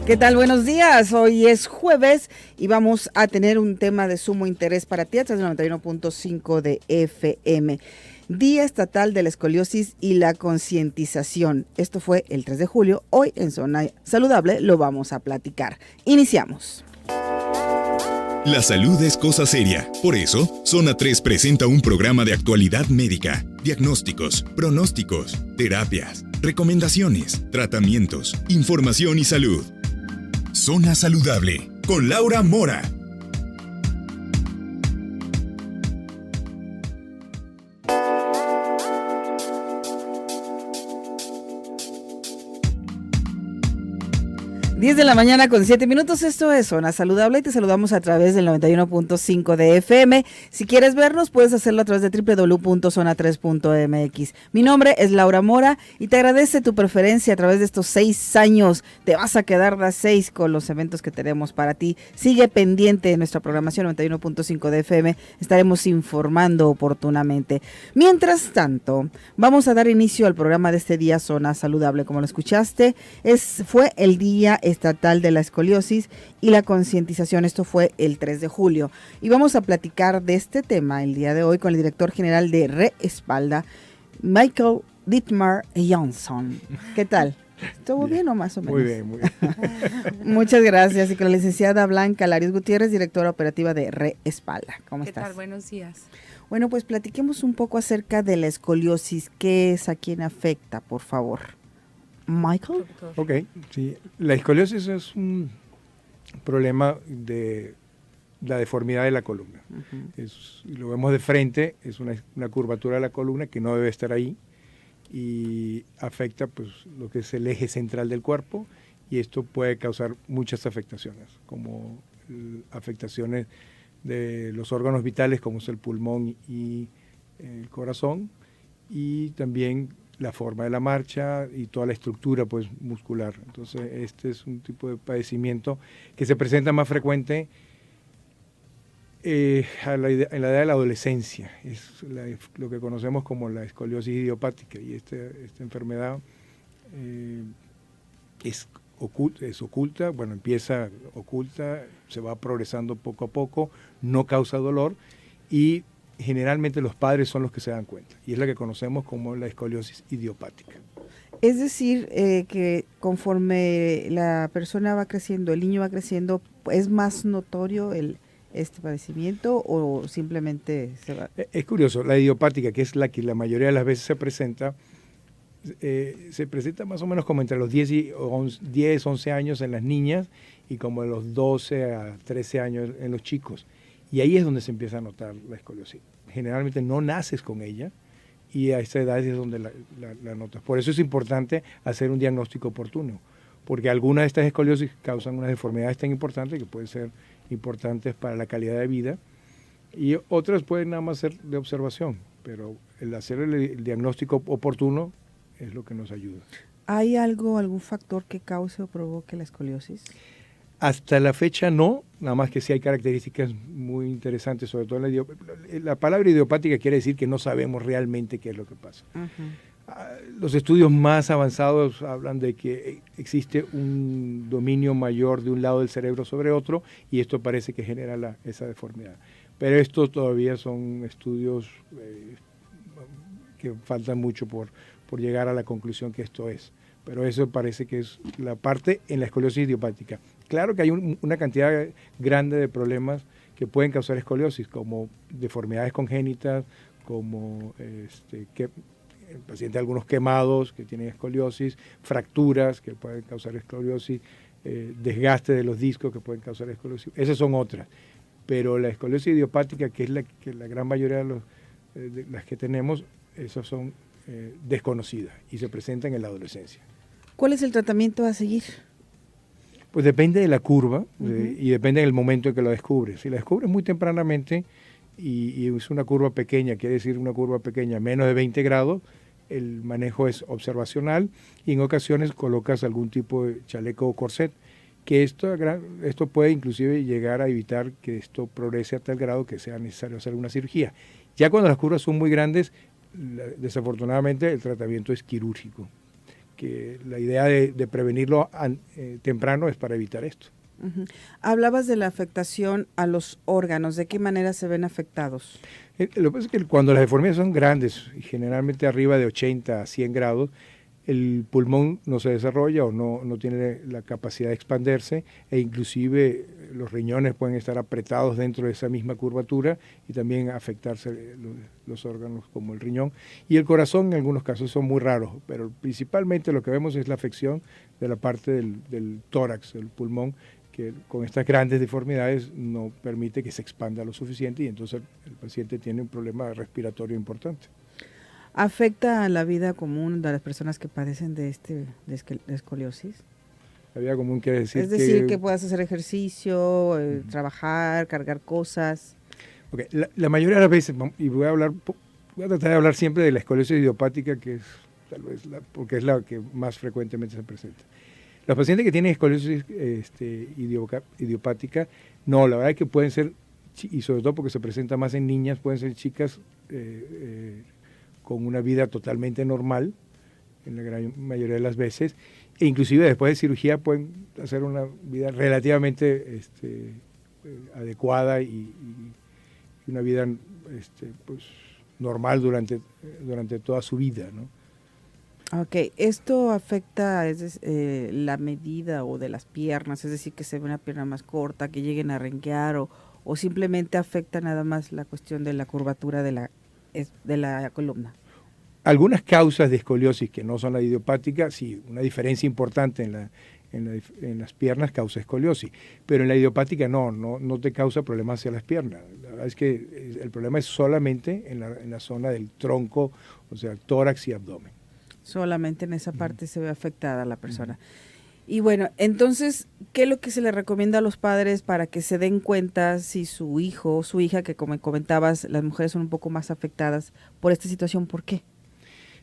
¿Qué tal? Buenos días. Hoy es jueves y vamos a tener un tema de sumo interés para ti a través del 91.5 de FM. Día Estatal de la Escoliosis y la Concientización. Esto fue el 3 de julio. Hoy en Zona Saludable lo vamos a platicar. Iniciamos. La salud es cosa seria. Por eso, Zona 3 presenta un programa de actualidad médica, diagnósticos, pronósticos, terapias, recomendaciones, tratamientos, información y salud. Zona Saludable, con Laura Mora. Diez de la mañana con 7 minutos, esto es Zona Saludable y te saludamos a través del 91.5 de FM. Si quieres vernos, puedes hacerlo a través de www.zona3.mx. Mi nombre es Laura Mora y te agradece tu preferencia a través de estos 6 años. Te vas a quedar de 6 con los eventos que tenemos para ti. Sigue pendiente de nuestra programación 91.5 de FM. Estaremos informando oportunamente. Mientras tanto, vamos a dar inicio al programa de este día Zona Saludable. Como lo escuchaste, fue el Día Estatal de la Escoliosis y la Concientización. Esto fue el 3 de julio. Y vamos a platicar de este tema el día de hoy con el director general de Reespalda, Michael Dietmar Johnson. ¿Qué tal? ¿Estuvo bien o más o menos? Muy bien, muy bien. Muchas gracias. Y con la licenciada Blanca Larios Gutiérrez, directora operativa de Reespalda. ¿Cómo estás? ¿Qué tal? Buenos días. Bueno, pues platiquemos un poco acerca de la escoliosis. ¿Qué es? ¿A quién afecta, por favor? Michael. Ok, sí. La escoliosis es un problema de la deformidad de la columna. Lo vemos de frente, es una curvatura de la columna que no debe estar ahí y afecta pues lo que es el eje central del cuerpo, y esto puede causar muchas afectaciones, como afectaciones de los órganos vitales como es el pulmón y el corazón, y también la forma de la marcha y toda la estructura pues muscular. Entonces este es un tipo de padecimiento que se presenta más frecuente en la edad de la adolescencia. Es lo que conocemos como la escoliosis idiopática, y esta enfermedad es oculta, bueno, empieza oculta, se va progresando poco a poco, no causa dolor y generalmente los padres son los que se dan cuenta, y es la que conocemos como la escoliosis idiopática. Es decir, que conforme la persona va creciendo, el niño va creciendo, ¿es más notorio este padecimiento o simplemente se va? Es curioso, la idiopática, que es la que la mayoría de las veces se presenta más o menos como entre los 10, 11 años en las niñas y como de los 12 a 13 años en los chicos. Y ahí es donde se empieza a notar la escoliosis. Generalmente no naces con ella y a esa edad es donde la notas. Por eso es importante hacer un diagnóstico oportuno, porque algunas de estas escoliosis causan unas deformidades tan importantes que pueden ser importantes para la calidad de vida, y otras pueden nada más ser de observación, pero el hacer el diagnóstico oportuno es lo que nos ayuda. ¿Hay algún factor que cause o provoque la escoliosis? Hasta la fecha no, nada más que sí hay características muy interesantes, sobre todo la palabra idiopática quiere decir que no sabemos realmente qué es lo que pasa. Los estudios más avanzados hablan de que existe un dominio mayor de un lado del cerebro sobre otro, y esto parece que genera esa deformidad. Pero estos todavía son estudios que faltan mucho por llegar a la conclusión que esto es. Pero eso parece que es la parte en la escoliosis idiopática. Claro que hay una cantidad grande de problemas que pueden causar escoliosis, como deformidades congénitas, como el paciente algunos quemados que tienen escoliosis, fracturas que pueden causar escoliosis, desgaste de los discos que pueden causar escoliosis. Esas son otras. Pero la escoliosis idiopática, que es la gran mayoría de las que tenemos, esas son desconocidas y se presentan en la adolescencia. ¿Cuál es el tratamiento a seguir? Pues depende de la curva y depende del momento en que lo descubres. Si la descubres muy tempranamente y es una curva pequeña, quiere decir una curva pequeña, menos de 20 grados, el manejo es observacional y en ocasiones colocas algún tipo de chaleco o corset, que esto puede inclusive llegar a evitar que esto progrese a tal grado que sea necesario hacer una cirugía. Ya cuando las curvas son muy grandes, desafortunadamente el tratamiento es quirúrgico. que la idea de prevenirlo temprano es para evitar esto. Uh-huh. Hablabas de la afectación a los órganos. ¿De qué manera se ven afectados? Lo que pasa es que cuando las deformidades son grandes, y generalmente arriba de 80 a 100 grados, el pulmón no se desarrolla o no tiene la capacidad de expandirse, e inclusive los riñones pueden estar apretados dentro de esa misma curvatura y también afectarse los órganos como el riñón. Y el corazón en algunos casos son muy raros, pero principalmente lo que vemos es la afección de la parte del tórax, el pulmón, que con estas grandes deformidades no permite que se expanda lo suficiente y entonces el paciente tiene un problema respiratorio importante. ¿Afecta a la vida común de las personas que padecen de escoliosis? La vida común quiere decir es decir, que puedas hacer ejercicio, trabajar, cargar cosas. Okay. La mayoría de las veces, y voy a tratar de hablar siempre de la escoliosis idiopática, que es tal vez porque es la que más frecuentemente se presenta. Los pacientes que tienen escoliosis idiopática, no, la verdad es que pueden ser, y sobre todo porque se presenta más en niñas, pueden ser chicas con una vida totalmente normal, en la gran mayoría de las veces, e inclusive después de cirugía pueden hacer una vida relativamente adecuada y una vida pues, normal durante toda su vida, ¿no? Ok, ¿esto afecta la medida o de las piernas? Es decir, que se ve una pierna más corta, que lleguen a renquear o simplemente afecta nada más la cuestión de la curvatura de la columna. Algunas causas de escoliosis que no son la idiopática, sí, una diferencia importante en las piernas causa escoliosis, pero en la idiopática no te causa problemas hacia las piernas. La verdad es que el problema es solamente en la zona del tronco, o sea, tórax y abdomen. Solamente en esa parte se ve afectada la persona. Y bueno, entonces, ¿qué es lo que se le recomienda a los padres para que se den cuenta si su hijo o su hija, que como comentabas, las mujeres son un poco más afectadas por esta situación? ¿Por qué?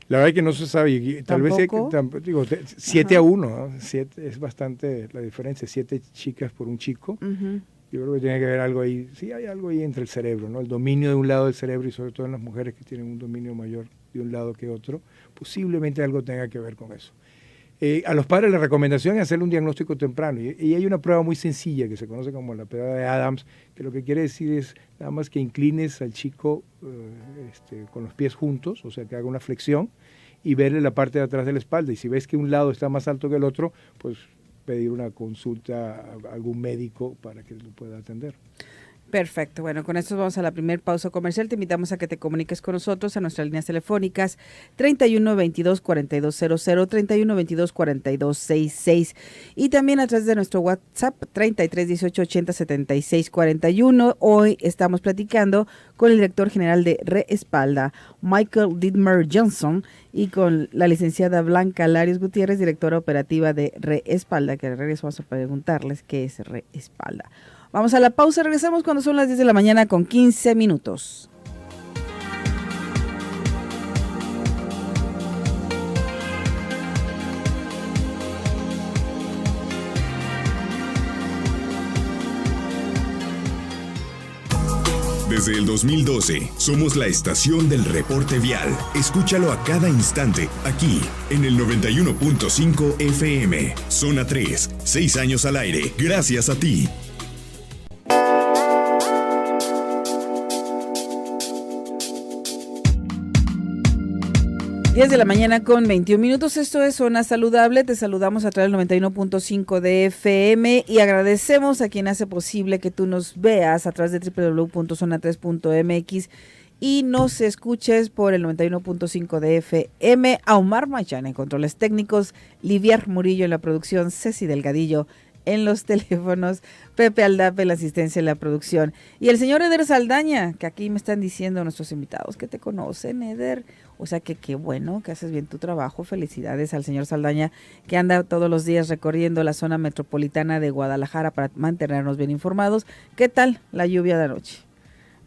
La verdad es que no se sabe, tal vez 7-1, ¿no? 7 es bastante la diferencia, 7 chicas por un chico. Uh-huh. Yo creo que tiene que haber algo ahí, sí hay algo ahí entre el cerebro, ¿no? El dominio de un lado del cerebro y sobre todo en las mujeres que tienen un dominio mayor de un lado que otro, posiblemente algo tenga que ver con eso. A los padres la recomendación es hacerle un diagnóstico temprano y hay una prueba muy sencilla que se conoce como la prueba de Adams, que lo que quiere decir es nada más que inclines al chico con los pies juntos, o sea que haga una flexión y verle la parte de atrás de la espalda, y si ves que un lado está más alto que el otro, pues pedir una consulta a algún médico para que lo pueda atender. Perfecto. Bueno, con esto vamos a la primera pausa comercial. Te invitamos a que te comuniques con nosotros a nuestras líneas telefónicas 31 22 4200, 31 22 4266 y también a través de nuestro WhatsApp 33 18 80 76 41. Hoy estamos platicando con el director general de Reespalda, Michael Dittmer Johnson, y con la licenciada Blanca Larios Gutiérrez, directora operativa de Reespalda, que de regreso vamos a preguntarles qué es Reespalda. Vamos a la pausa, regresamos cuando son las 10 de la mañana con 15 minutos. Desde el 2012, somos la estación del reporte vial. Escúchalo a cada instante, aquí, en el 91.5 FM. Zona 3, 6 años al aire, gracias a ti. 10 de la mañana con 21 minutos, esto es Zona Saludable, te saludamos a través del 91.5 de FM y agradecemos a quien hace posible que tú nos veas a través de www.zona3.mx y nos escuches por el 91.5 de FM, a Omar Mayana en controles técnicos, Liviar Murillo en la producción, Ceci Delgadillo en los teléfonos, Pepe Aldape en la asistencia en la producción y el señor Eder Saldaña, que aquí me están diciendo nuestros invitados que te conocen, Eder. O sea que qué bueno, que haces bien tu trabajo. Felicidades al señor Saldaña, que anda todos los días recorriendo la zona metropolitana de Guadalajara para mantenernos bien informados. ¿Qué tal la lluvia de anoche?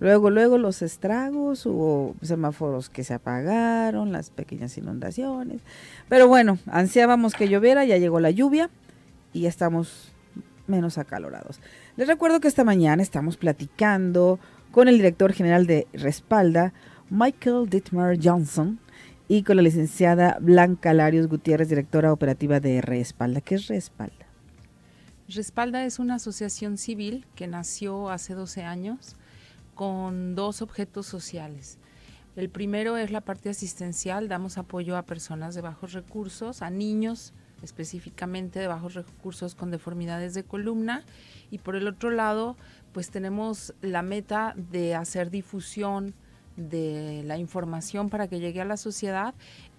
Luego los estragos, hubo semáforos que se apagaron, las pequeñas inundaciones. Pero bueno, ansiábamos que lloviera, ya llegó la lluvia y ya estamos menos acalorados. Les recuerdo que esta mañana estamos platicando con el director general de Reespalda, Michael Dittmer Johnson, y con la licenciada Blanca Larios Gutiérrez, directora operativa de Respalda. ¿Qué es Respalda? Respalda es una asociación civil que nació hace 12 años con 2 objetos sociales. El primero es la parte asistencial, damos apoyo a personas de bajos recursos, a niños específicamente de bajos recursos con deformidades de columna, y por el otro lado pues tenemos la meta de hacer difusión de la información para que llegue a la sociedad,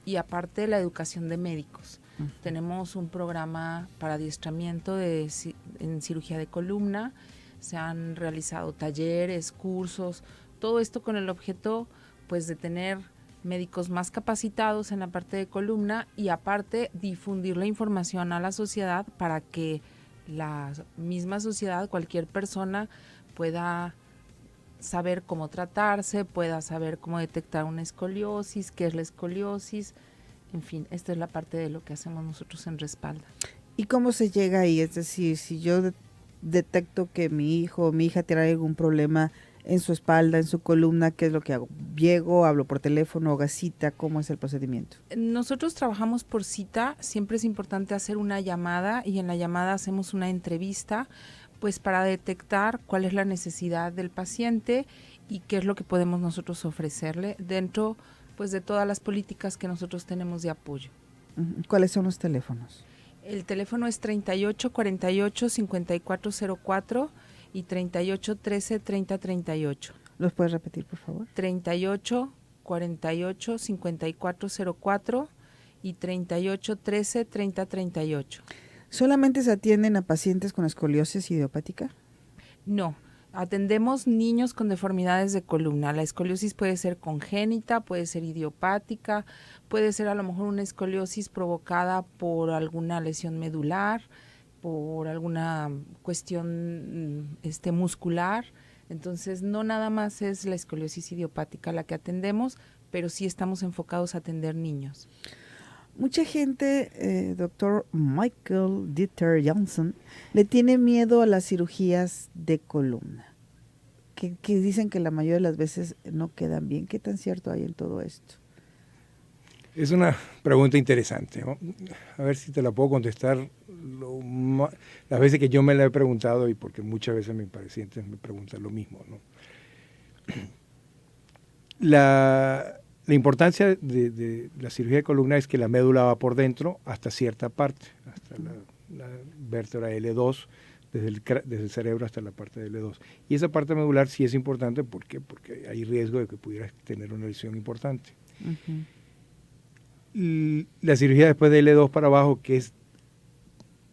y aparte la educación de médicos. Tenemos un programa para adiestramiento en cirugía de columna, se han realizado talleres, cursos, todo esto con el objeto pues de tener médicos más capacitados en la parte de columna, y aparte difundir la información a la sociedad para que la misma sociedad, cualquier persona pueda saber cómo tratarse, pueda saber cómo detectar una escoliosis, qué es la escoliosis, en fin, esta es la parte de lo que hacemos nosotros en Respalda. ¿Y cómo se llega ahí? Es decir, si yo detecto que mi hijo o mi hija tiene algún problema en su espalda, en su columna, ¿qué es lo que hago? ¿Llego, hablo por teléfono, hago cita? ¿Cómo es el procedimiento? Nosotros trabajamos por cita, siempre es importante hacer una llamada, y en la llamada hacemos una entrevista pues para detectar cuál es la necesidad del paciente y qué es lo que podemos nosotros ofrecerle dentro pues de todas las políticas que nosotros tenemos de apoyo. ¿Cuáles son los teléfonos? El teléfono es 3848-5404 y 3813-3038. ¿Los puedes repetir, por favor? 3848-5404 y 3813-3038. ¿Solamente se atienden a pacientes con escoliosis idiopática? No, atendemos niños con deformidades de columna. La escoliosis puede ser congénita, puede ser idiopática, puede ser a lo mejor una escoliosis provocada por alguna lesión medular, por alguna cuestión muscular. Entonces, no nada más es la escoliosis idiopática la que atendemos, pero sí estamos enfocados a atender niños. Mucha gente, doctor Michael Dieter Johnson, le tiene miedo a las cirugías de columna, que dicen que la mayoría de las veces no quedan bien. ¿Qué tan cierto hay en todo esto? Es una pregunta interesante, ¿no? A ver si te la puedo contestar las veces que yo me la he preguntado, y porque muchas veces mis pacientes me preguntan lo mismo, ¿no? La importancia de la cirugía de columna es que la médula va por dentro hasta cierta parte, hasta la vértebra L2, desde el cerebro hasta la parte de L2. Y esa parte medular sí es importante, ¿por qué? Porque hay riesgo de que pudieras tener una lesión importante. Y la cirugía después de L2 para abajo, que es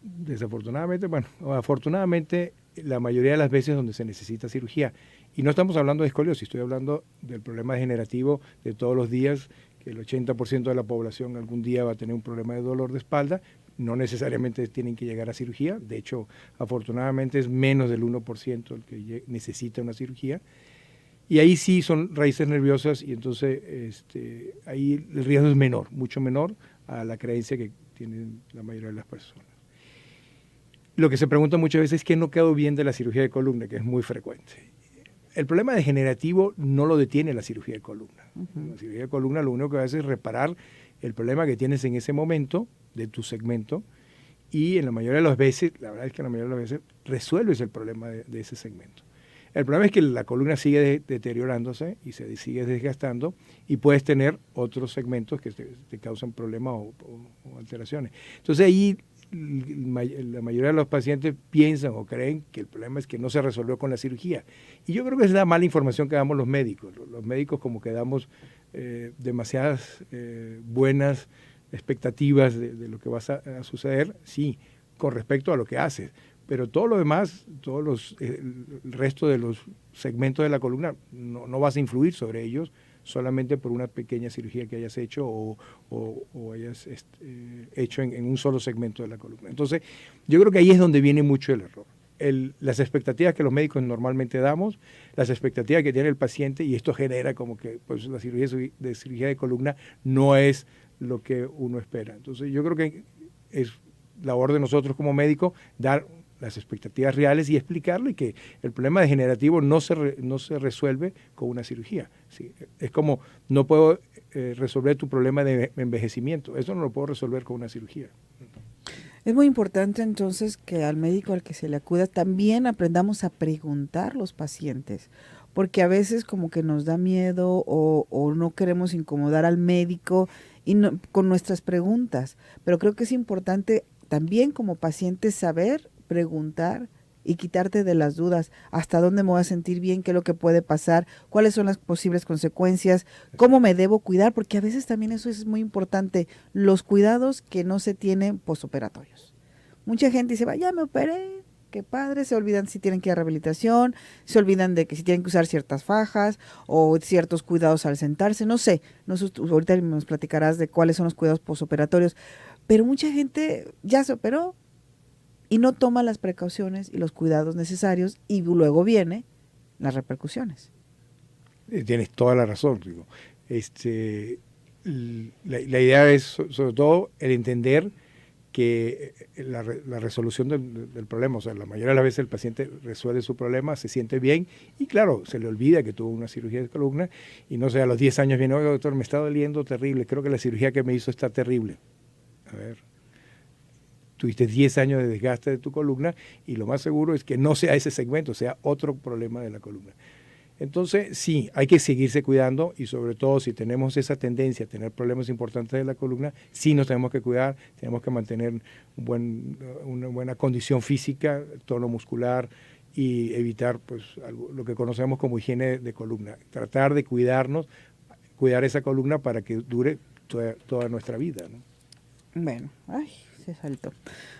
desafortunadamente, bueno, afortunadamente, la mayoría de las veces donde se necesita cirugía. Y no estamos hablando de escoliosis, estoy hablando del problema degenerativo de todos los días, que el 80% de la población algún día va a tener un problema de dolor de espalda. No necesariamente tienen que llegar a cirugía, de hecho, afortunadamente es menos del 1% el que necesita una cirugía. Y ahí sí son raíces nerviosas, y entonces ahí el riesgo es menor, mucho menor a la creencia que tienen la mayoría de las personas. Lo que se pregunta muchas veces es que no quedó bien de la cirugía de columna, que es muy frecuente. El problema degenerativo no lo detiene la cirugía de columna. La cirugía de columna lo único que hace es reparar el problema que tienes en ese momento de tu segmento, y en la mayoría de las veces, la verdad es que en la mayoría de las veces resuelves el problema de ese segmento. El problema es que la columna sigue deteriorándose y se sigue desgastando, y puedes tener otros segmentos que te causan problemas o alteraciones. Entonces ahí la mayoría de los pacientes piensan o creen que el problema es que no se resolvió con la cirugía. Y yo creo que es la mala información que damos los médicos. Los médicos como que damos demasiadas buenas expectativas de lo que va a suceder, sí, con respecto a lo que haces. Pero todo lo demás, el resto de los segmentos de la columna, no vas a influir sobre ellos solamente por una pequeña cirugía que hayas hecho o hayas hecho en un solo segmento de la columna. Entonces, yo creo que ahí es donde viene mucho el error. Las expectativas que los médicos normalmente damos, las expectativas que tiene el paciente, y esto genera como que pues, la cirugía de columna no es lo que uno espera. Entonces, yo creo que es labor de nosotros como médicos dar las expectativas reales y explicarlo, y que el problema degenerativo no se resuelve con una cirugía. ¿Sí? Es como, no puedo resolver tu problema de envejecimiento. Eso no lo puedo resolver con una cirugía. Es muy importante entonces que al médico al que se le acuda también aprendamos a preguntar los pacientes, porque a veces como que nos da miedo o no queremos incomodar al médico con nuestras preguntas, pero creo que es importante también como paciente saber preguntar y quitarte de las dudas, hasta dónde me voy a sentir bien, qué es lo que puede pasar, cuáles son las posibles consecuencias, cómo me debo cuidar, porque a veces también eso es muy importante, los cuidados que no se tienen posoperatorios. Mucha gente dice, ya me operé, qué padre, se olvidan si tienen que ir a rehabilitación, se olvidan de que si tienen que usar ciertas fajas o ciertos cuidados al sentarse, no sé, ahorita nos platicarás de cuáles son los cuidados posoperatorios, pero mucha gente ya se operó, y no toma las precauciones y los cuidados necesarios y luego vienen las repercusiones. Tienes toda la razón, Rigo. La idea es sobre todo el entender que la resolución del problema, o sea, la mayoría de las veces el paciente resuelve su problema, se siente bien y claro, se le olvida que tuvo una cirugía de columna y no sé, a los 10 años viene, oiga doctor, me está doliendo terrible, creo que la cirugía que me hizo está terrible. A ver, tuviste 10 años de desgaste de tu columna y lo más seguro es que no sea ese segmento, sea otro problema de la columna. Entonces, sí, hay que seguirse cuidando y sobre todo si tenemos esa tendencia a tener problemas importantes de la columna, sí nos tenemos que cuidar, tenemos que mantener una buena condición física, tono muscular y evitar pues, lo que conocemos como higiene de columna. Tratar de cuidarnos, cuidar esa columna para que dure toda nuestra vida, ¿no? Bueno, se saltó.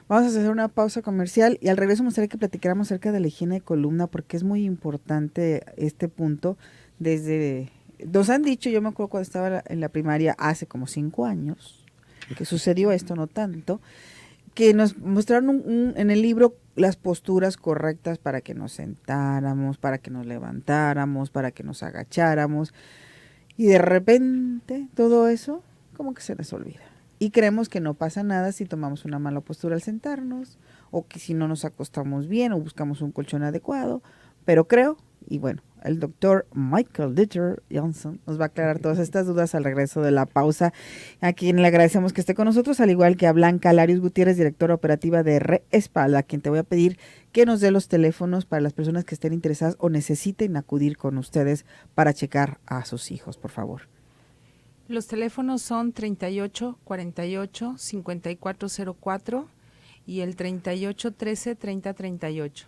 Vamos a hacer una pausa comercial y al regreso me gustaría que platicáramos acerca de la higiene de columna porque es muy importante este punto. Nos han dicho, yo me acuerdo cuando estaba en la primaria hace como 5 años, que sucedió esto, no tanto, que nos mostraron en el libro las posturas correctas para que nos sentáramos, para que nos levantáramos, para que nos agacháramos y de repente todo eso como que se les olvida. Y creemos que no pasa nada si tomamos una mala postura al sentarnos, o que si no nos acostamos bien o buscamos un colchón adecuado, pero creo, y bueno, el doctor Michael Dieter Johnson nos va a aclarar todas estas dudas al regreso de la pausa, a quien le agradecemos que esté con nosotros, al igual que a Blanca Larios Gutiérrez, directora operativa de Respalda, a quien te voy a pedir que nos dé los teléfonos para las personas que estén interesadas o necesiten acudir con ustedes para checar a sus hijos, por favor. Los teléfonos son 3848-5404 y el 3813-3038.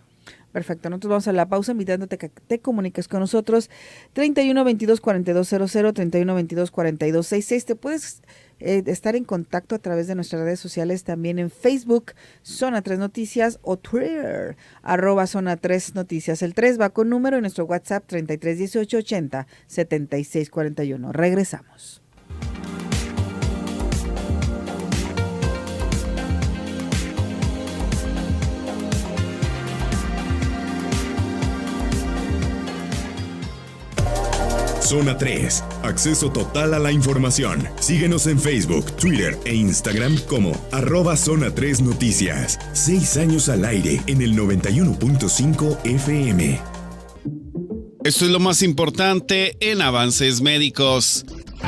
Perfecto, nosotros vamos a la pausa invitándote a que te comuniques con nosotros 3122-4200, 3122-4266. Te puedes estar en contacto a través de nuestras redes sociales, también en Facebook, Zona 3 Noticias, o Twitter, @Zona 3 Noticias. El 3 va con número y nuestro WhatsApp 331880-7641. Regresamos. Zona 3, acceso total a la información. Síguenos en Facebook, Twitter e Instagram como @Zona 3 Noticias. 6 años al aire en el 91.5 FM. Esto es lo más importante en avances médicos.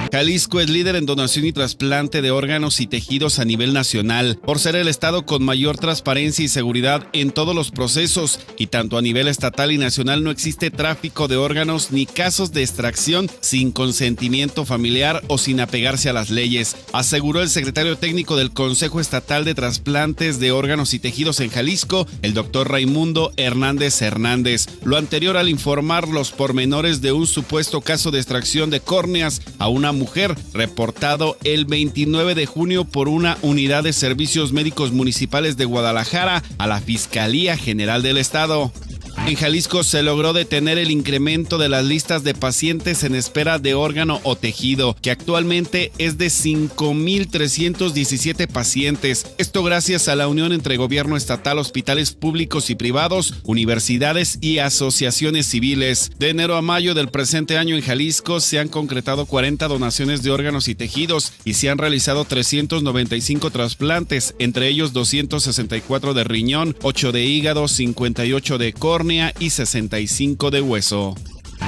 Jalisco es líder en donación y trasplante de órganos y tejidos a nivel nacional, por ser el estado con mayor transparencia y seguridad en todos los procesos, y tanto a nivel estatal y nacional no existe tráfico de órganos ni casos de extracción sin consentimiento familiar o sin apegarse a las leyes, aseguró el secretario técnico del Consejo Estatal de Trasplantes de Órganos y Tejidos en Jalisco, el doctor Raimundo Hernández Hernández. Lo anterior al informar los pormenores de un supuesto caso de extracción de córneas a una mujer, reportado el 29 de junio por una unidad de servicios médicos municipales de Guadalajara a la Fiscalía General del Estado. En Jalisco se logró detener el incremento de las listas de pacientes en espera de órgano o tejido, que actualmente es de 5,317 pacientes. Esto gracias a la unión entre gobierno estatal, hospitales públicos y privados, universidades y asociaciones civiles. De enero a mayo del presente año en Jalisco se han concretado 40 donaciones de órganos y tejidos y se han realizado 395 trasplantes, entre ellos 264 de riñón, 8 de hígado, 58 de córnea y 65 de hueso.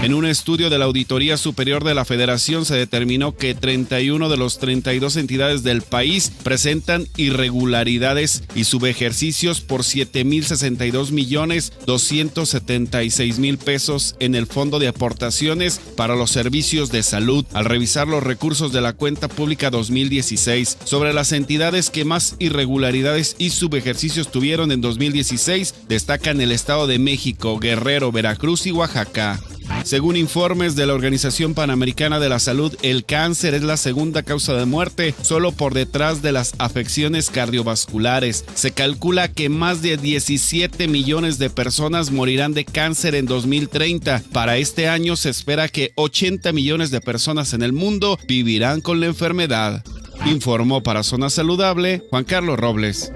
En un estudio de la Auditoría Superior de la Federación se determinó que 31 de los 32 entidades del país presentan irregularidades y subejercicios por 7,062,276,000 pesos en el Fondo de Aportaciones para los Servicios de Salud, al revisar los recursos de la Cuenta Pública 2016. Sobre las entidades que más irregularidades y subejercicios tuvieron en 2016, destacan el Estado de México, Guerrero, Veracruz y Oaxaca. Según informes de la Organización Panamericana de la Salud, el cáncer es la segunda causa de muerte, solo por detrás de las afecciones cardiovasculares. Se calcula que más de 17 millones de personas morirán de cáncer en 2030. Para este año se espera que 80 millones de personas en el mundo vivirán con la enfermedad. Informó para Zona Saludable Juan Carlos Robles.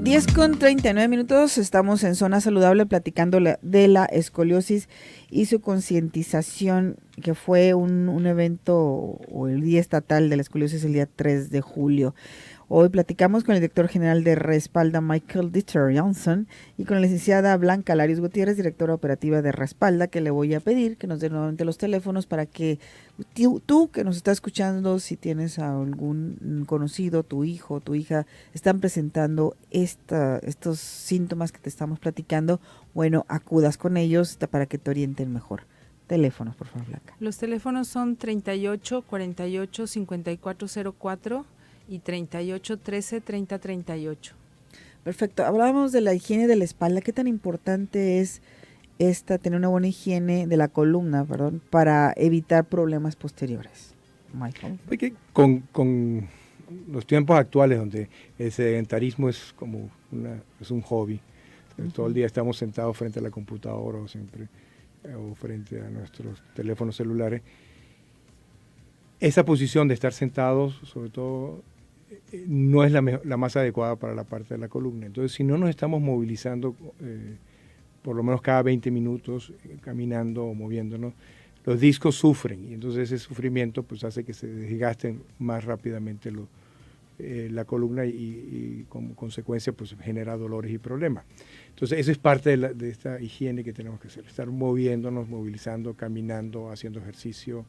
10:39, estamos en Zona Saludable platicando de la escoliosis y su concientización, que fue un evento, o el Día Estatal de la Escoliosis el día 3 de julio. Hoy platicamos con el director general de Respalda, Michael Dieter Johnson, y con la licenciada Blanca Larios Gutiérrez, directora operativa de Respalda, que le voy a pedir que nos dé nuevamente los teléfonos para que tú que nos estás escuchando, si tienes a algún conocido, tu hijo, tu hija, están presentando estos síntomas que te estamos platicando, bueno, acudas con ellos para que te orienten mejor. Teléfonos, por favor, Blanca. Los teléfonos son 38 48 5404 y 38 13 30 38. Perfecto. Hablábamos de la higiene de la espalda. ¿Qué tan importante es tener una buena higiene de la columna, para evitar problemas posteriores? Michael. Porque con los tiempos actuales, donde el sedentarismo es como es un hobby, todo el día estamos sentados frente a la computadora o frente a nuestros teléfonos celulares, esa posición de estar sentados, sobre todo, no es la más adecuada para la parte de la columna. Entonces, si no nos estamos movilizando por lo menos cada 20 minutos, caminando o moviéndonos, los discos sufren, y entonces ese sufrimiento pues hace que se desgasten más rápidamente la columna y como consecuencia pues genera dolores y problemas. Entonces, eso es parte de esta higiene que tenemos que hacer, estar moviéndonos, movilizando, caminando, haciendo ejercicio,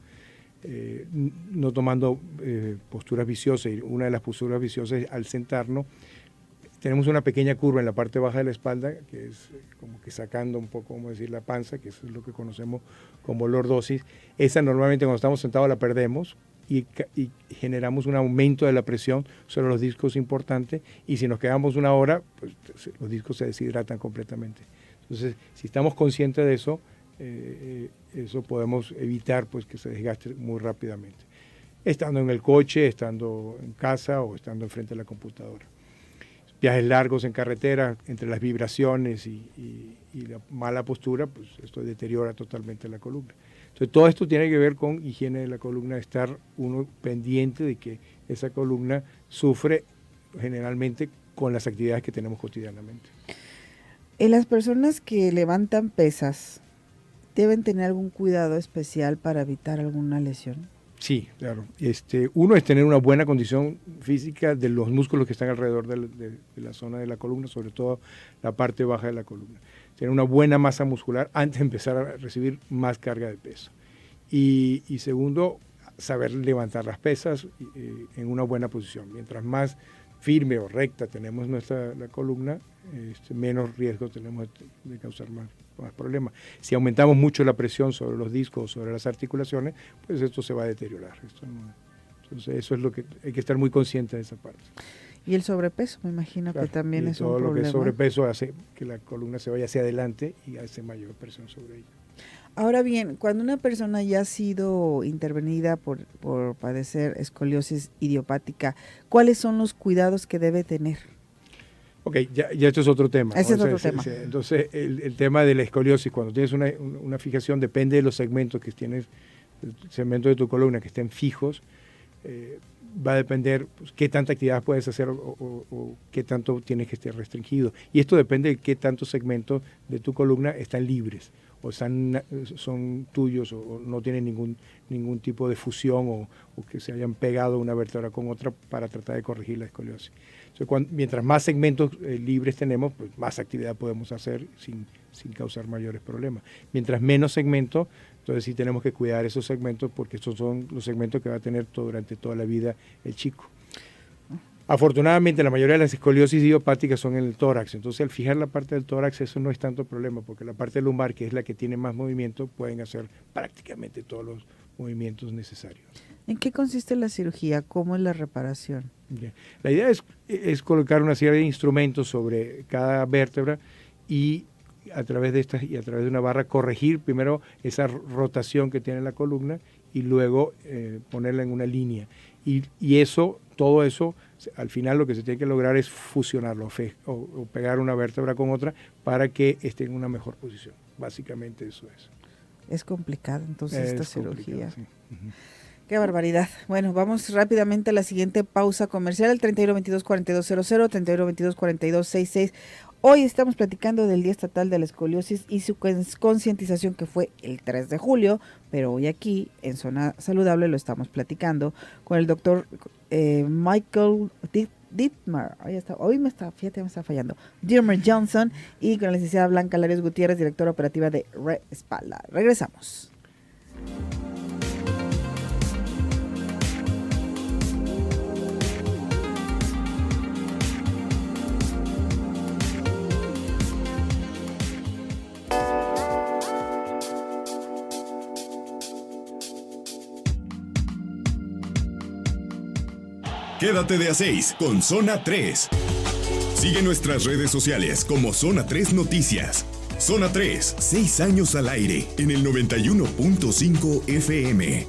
no tomando posturas viciosas. Y una de las posturas viciosas es al sentarnos, tenemos una pequeña curva en la parte baja de la espalda, que es como que sacando un poco, como decir, la panza, que eso es lo que conocemos como lordosis. Esa normalmente cuando estamos sentados la perdemos y generamos un aumento de la presión sobre los discos importante, y si nos quedamos una hora, pues los discos se deshidratan completamente. Entonces, si estamos conscientes de eso, eso podemos evitar pues que se desgaste muy rápidamente, estando en el coche, estando en casa o estando enfrente de la computadora. Viajes largos en carretera, entre las vibraciones y la mala postura, pues esto deteriora totalmente la columna. Entonces, todo esto tiene que ver con higiene de la columna, estar uno pendiente de que esa columna sufre generalmente con las actividades que tenemos cotidianamente. En las personas que levantan pesas, ¿deben tener algún cuidado especial para evitar alguna lesión? Sí, claro. Uno es tener una buena condición física de los músculos que están alrededor de la zona de la columna, sobre todo la parte baja de la columna. Tener una buena masa muscular antes de empezar a recibir más carga de peso. Y segundo, saber levantar las pesas en una buena posición. Mientras más firme o recta tenemos la columna, menos riesgo tenemos de causar más problemas. Si aumentamos mucho la presión sobre los discos, sobre las articulaciones, pues esto se va a deteriorar. Entonces, eso es lo que hay que estar muy consciente de esa parte. Y el sobrepeso, me imagino, claro, que también es un problema. Todo lo que es sobrepeso hace que la columna se vaya hacia adelante y hace mayor presión sobre ella. Ahora bien, cuando una persona ya ha sido intervenida por padecer escoliosis idiopática, ¿cuáles son los cuidados que debe tener? Ok, ya esto es otro tema. Ese es otro tema. Entonces, el tema de la escoliosis, cuando tienes una fijación, depende de los segmentos que tienes, el segmento de tu columna que estén fijos, va a depender pues, qué tanta actividad puedes hacer o qué tanto tienes que estar restringido. Y esto depende de qué tantos segmentos de tu columna están libres, o son tuyos, o no tienen ningún tipo de fusión o que se hayan pegado una vértebra con otra para tratar de corregir la escoliosis. Entonces, mientras más segmentos libres tenemos, pues más actividad podemos hacer sin causar mayores problemas. Mientras menos segmentos, entonces sí tenemos que cuidar esos segmentos porque estos son los segmentos que va a tener durante toda la vida el chico. Afortunadamente, la mayoría de las escoliosis idiopáticas son en el tórax, entonces al fijar la parte del tórax eso no es tanto problema, porque la parte lumbar, que es la que tiene más movimiento, pueden hacer prácticamente todos los movimientos necesarios. ¿En qué consiste la cirugía? ¿Cómo es la reparación? Bien. La idea es colocar una serie de instrumentos sobre cada vértebra y a través de una barra corregir primero esa rotación que tiene la columna y luego ponerla en una línea. Y eso, todo eso, al final lo que se tiene que lograr es fusionarlo o pegar una vértebra con otra para que esté en una mejor posición. Básicamente eso es. Es complicado entonces esta cirugía. Sí. Uh-huh. Qué barbaridad. Bueno, vamos rápidamente a la siguiente pausa comercial, el 3122-4200, 3122-4266. Hoy estamos platicando del Día Estatal de la Escoliosis y su concientización, que fue el 3 de julio, pero hoy aquí en Zona Saludable lo estamos platicando con el doctor Michael Dittmer, hoy me está fallando, Dittmer Johnson, y con la licenciada Blanca Larios Gutiérrez, directora operativa de Respalda. Regresamos. Quédate de a 6 con Zona 3. Sigue nuestras redes sociales como Zona 3 Noticias. Zona 3, 6 años al aire en el 91.5 FM.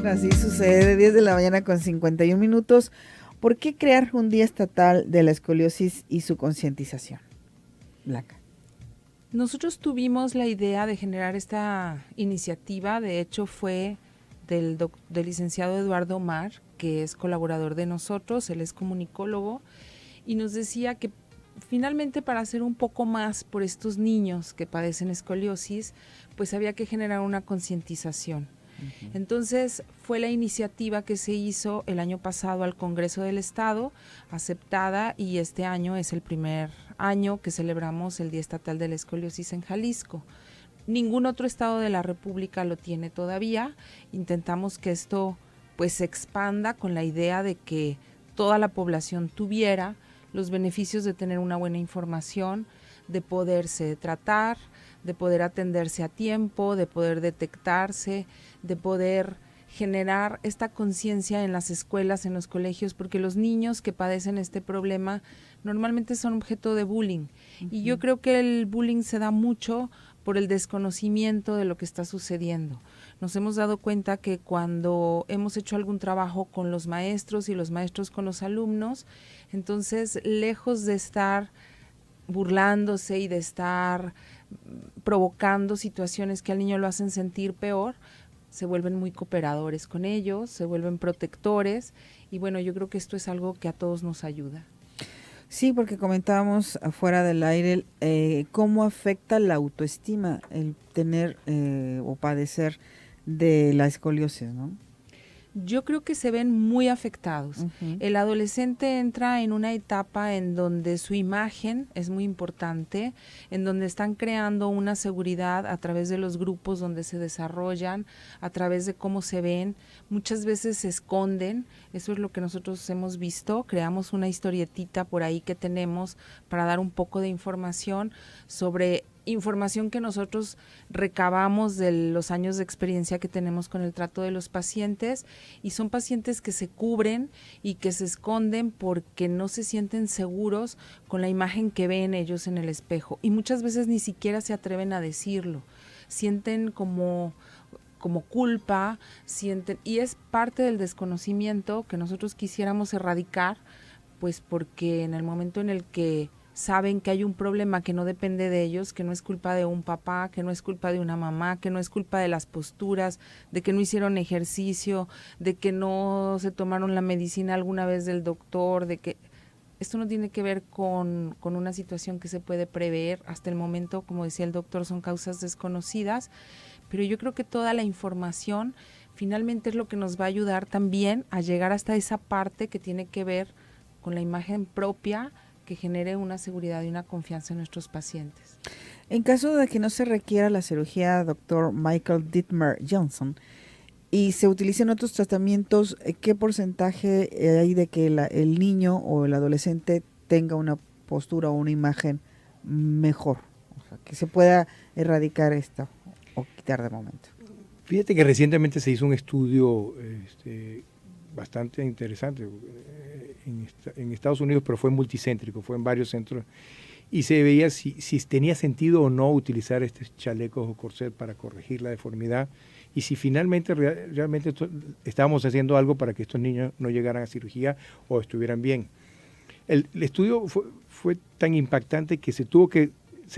Así sucede, 10 de la mañana con 51 minutos. ¿Por qué crear un Día Estatal de la Escoliosis y su concientización? Blanca. Nosotros tuvimos la idea de generar esta iniciativa, de hecho fue del licenciado Eduardo Mar, que es colaborador de nosotros, él es comunicólogo, y nos decía que finalmente para hacer un poco más por estos niños que padecen escoliosis, pues había que generar una concientización. Uh-huh. Entonces fue la iniciativa que se hizo el año pasado al Congreso del Estado, aceptada, y este año es el primer año que celebramos el Día Estatal de la Escoliosis en Jalisco. Ningún otro estado de la República lo tiene todavía. Intentamos que esto pues se expanda con la idea de que toda la población tuviera los beneficios de tener una buena información, de poderse tratar, de poder atenderse a tiempo, de poder detectarse, de poder generar esta conciencia en las escuelas, en los colegios, porque los niños que padecen este problema normalmente son objeto de bullying. Uh-huh. Y yo creo que el bullying se da mucho por el desconocimiento de lo que está sucediendo. Nos hemos dado cuenta que cuando hemos hecho algún trabajo con los maestros y los maestros con los alumnos, entonces lejos de estar burlándose y de estar provocando situaciones que al niño lo hacen sentir peor, se vuelven muy cooperadores con ellos, se vuelven protectores, y bueno, yo creo que esto es algo que a todos nos ayuda. Sí, porque comentábamos afuera del aire cómo afecta la autoestima el tener o padecer de la escoliosis, ¿no? Yo creo que se ven muy afectados. Uh-huh. El adolescente entra en una etapa en donde su imagen es muy importante, en donde están creando una seguridad a través de los grupos donde se desarrollan, a través de cómo se ven. Muchas veces se esconden, eso es lo que nosotros hemos visto. Creamos una historietita por ahí que tenemos para dar un poco de información sobre información que nosotros recabamos de los años de experiencia que tenemos con el trato de los pacientes, y son pacientes que se cubren y que se esconden porque no se sienten seguros con la imagen que ven ellos en el espejo, y muchas veces ni siquiera se atreven a decirlo, sienten como culpa, y es parte del desconocimiento que nosotros quisiéramos erradicar, pues porque en el momento en el que saben que hay un problema que no depende de ellos, que no es culpa de un papá, que no es culpa de una mamá, que no es culpa de las posturas, de que no hicieron ejercicio, de que no se tomaron la medicina alguna vez del doctor, de que esto no tiene que ver con una situación que se puede prever. Hasta el momento, como decía el doctor, son causas desconocidas, pero yo creo que toda la información finalmente es lo que nos va a ayudar también a llegar hasta esa parte que tiene que ver con la imagen propia, que genere una seguridad y una confianza en nuestros pacientes. En caso de que no se requiera la cirugía, doctor Michael Dietmar Johnson, y se utilicen otros tratamientos, ¿qué porcentaje hay de que el niño o el adolescente tenga una postura o una imagen mejor? O sea, que se pueda erradicar esto o quitar de momento. Fíjate que recientemente se hizo un estudio bastante interesante en Estados Unidos, pero fue multicéntrico, fue en varios centros, y se veía si tenía sentido o no utilizar estos chalecos o corset para corregir la deformidad, y si finalmente realmente estábamos haciendo algo para que estos niños no llegaran a cirugía o estuvieran bien. El estudio fue tan impactante que se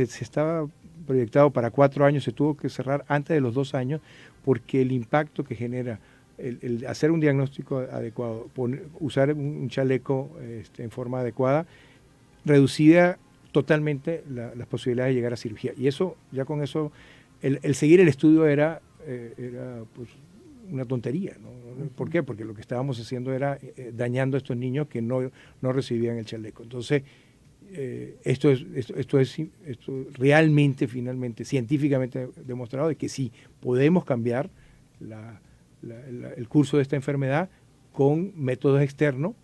estaba proyectado para 4 años, se tuvo que cerrar antes de los 2 años, porque el impacto que genera el hacer un diagnóstico adecuado, usar un chaleco en forma adecuada, reducía totalmente las posibilidades de llegar a cirugía. Y eso, ya con eso, el seguir el estudio era pues una tontería, ¿no? ¿Por qué? Porque lo que estábamos haciendo era dañando a estos niños que no recibían el chaleco. Entonces, esto es realmente, finalmente, científicamente demostrado de que sí, podemos cambiar el curso de esta enfermedad con métodos externos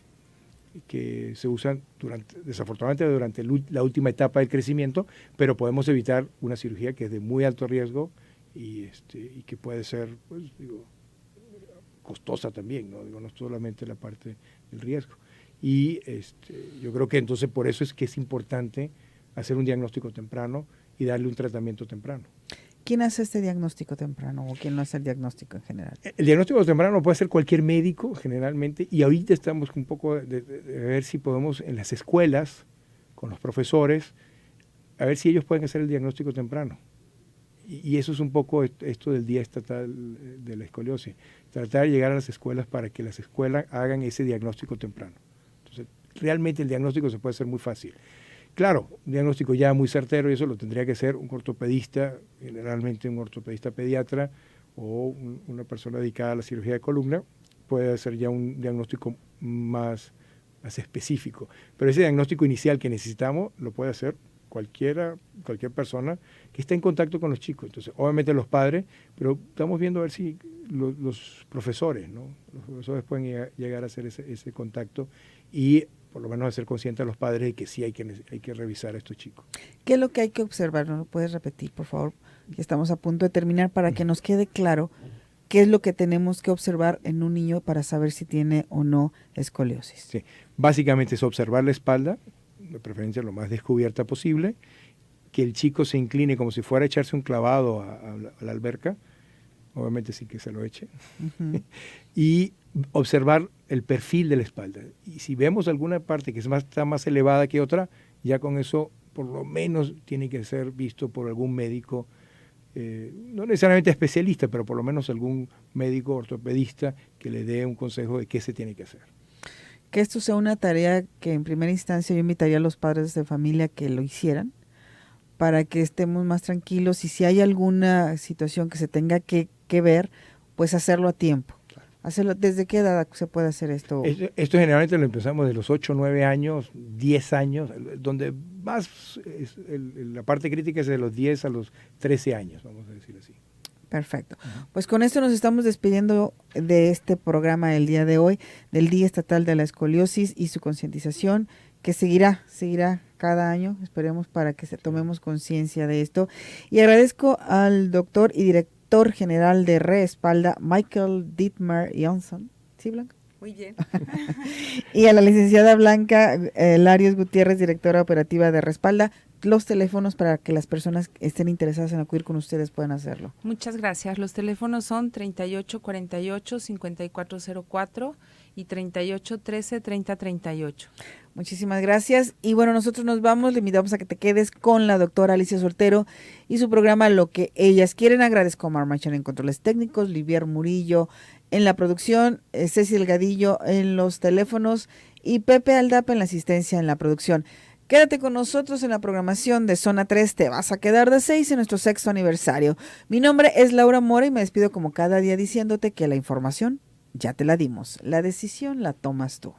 que se usan desafortunadamente durante la última etapa del crecimiento, pero podemos evitar una cirugía que es de muy alto riesgo y que puede ser, pues, costosa también, no solamente la parte del riesgo. Y yo creo que entonces por eso es que es importante hacer un diagnóstico temprano y darle un tratamiento temprano. ¿Quién hace este diagnóstico temprano o quién no hace el diagnóstico en general? El diagnóstico temprano lo puede hacer cualquier médico generalmente, y ahorita estamos un poco de ver si podemos en las escuelas, con los profesores, a ver si ellos pueden hacer el diagnóstico temprano. Y eso es un poco esto del Día Estatal de la Escoliosis, tratar de llegar a las escuelas para que las escuelas hagan ese diagnóstico temprano. Entonces, realmente el diagnóstico se puede hacer muy fácil. Claro, un diagnóstico ya muy certero, y eso lo tendría que hacer un ortopedista, generalmente un ortopedista pediatra o una persona dedicada a la cirugía de columna, puede hacer ya un diagnóstico más específico. Pero ese diagnóstico inicial que necesitamos lo puede hacer cualquier persona que esté en contacto con los chicos. Entonces, obviamente los padres, pero estamos viendo a ver si los profesores, ¿no? Los profesores pueden llegar a hacer ese contacto y por lo menos hacer consciente a los padres de que sí hay que revisar a estos chicos. ¿Qué es lo que hay que observar? ¿No lo puedes repetir, por favor? Que estamos a punto de terminar para que nos quede claro qué es lo que tenemos que observar en un niño para saber si tiene o no escoliosis. Sí, básicamente es observar la espalda, de preferencia lo más descubierta posible, que el chico se incline como si fuera a echarse un clavado a la alberca, obviamente sí que se lo eche, y observar el perfil de la espalda. Y si vemos alguna parte que está más elevada que otra, ya con eso por lo menos tiene que ser visto por algún médico, no necesariamente especialista, pero por lo menos algún médico ortopedista que le dé un consejo de qué se tiene que hacer. Que esto sea una tarea que en primera instancia yo invitaría a los padres de familia que lo hicieran para que estemos más tranquilos, y si hay alguna situación que se tenga que ver, pues hacerlo a tiempo. Hacerlo. ¿Desde qué edad se puede hacer esto? Esto generalmente lo empezamos de los 8, 9 años, 10 años, donde más la parte crítica es de los 10 a los 13 años, vamos a decir así. Perfecto. Pues con esto nos estamos despidiendo de este programa el día de hoy, del Día Estatal de la Escoliosis y su concientización, que seguirá cada año, esperemos, para que tomemos conciencia de esto. Y agradezco al doctor y director general de Respalda, Michael Dietmar Johnson. ¿Sí, Blanca? Muy bien. Y a la licenciada Blanca Larios Gutiérrez, directora operativa de Respalda. Los teléfonos para que las personas que estén interesadas en acudir con ustedes puedan hacerlo. Muchas gracias. Los teléfonos son 3848-5404 y 3813-3038. Muchísimas gracias. Y bueno, nosotros nos vamos, le invitamos a que te quedes con la doctora Alicia Soltero y su programa Lo que ellas quieren. Agradezco a Omar Machan en controles técnicos, Livier Murillo en la producción, Ceci Delgadillo en los teléfonos y Pepe Aldapa en la asistencia en la producción. Quédate con nosotros en la programación de Zona 3, te vas a quedar de 6 en nuestro 6º aniversario. Mi nombre es Laura Mora y me despido como cada día diciéndote que la información ya te la dimos, la decisión la tomas tú.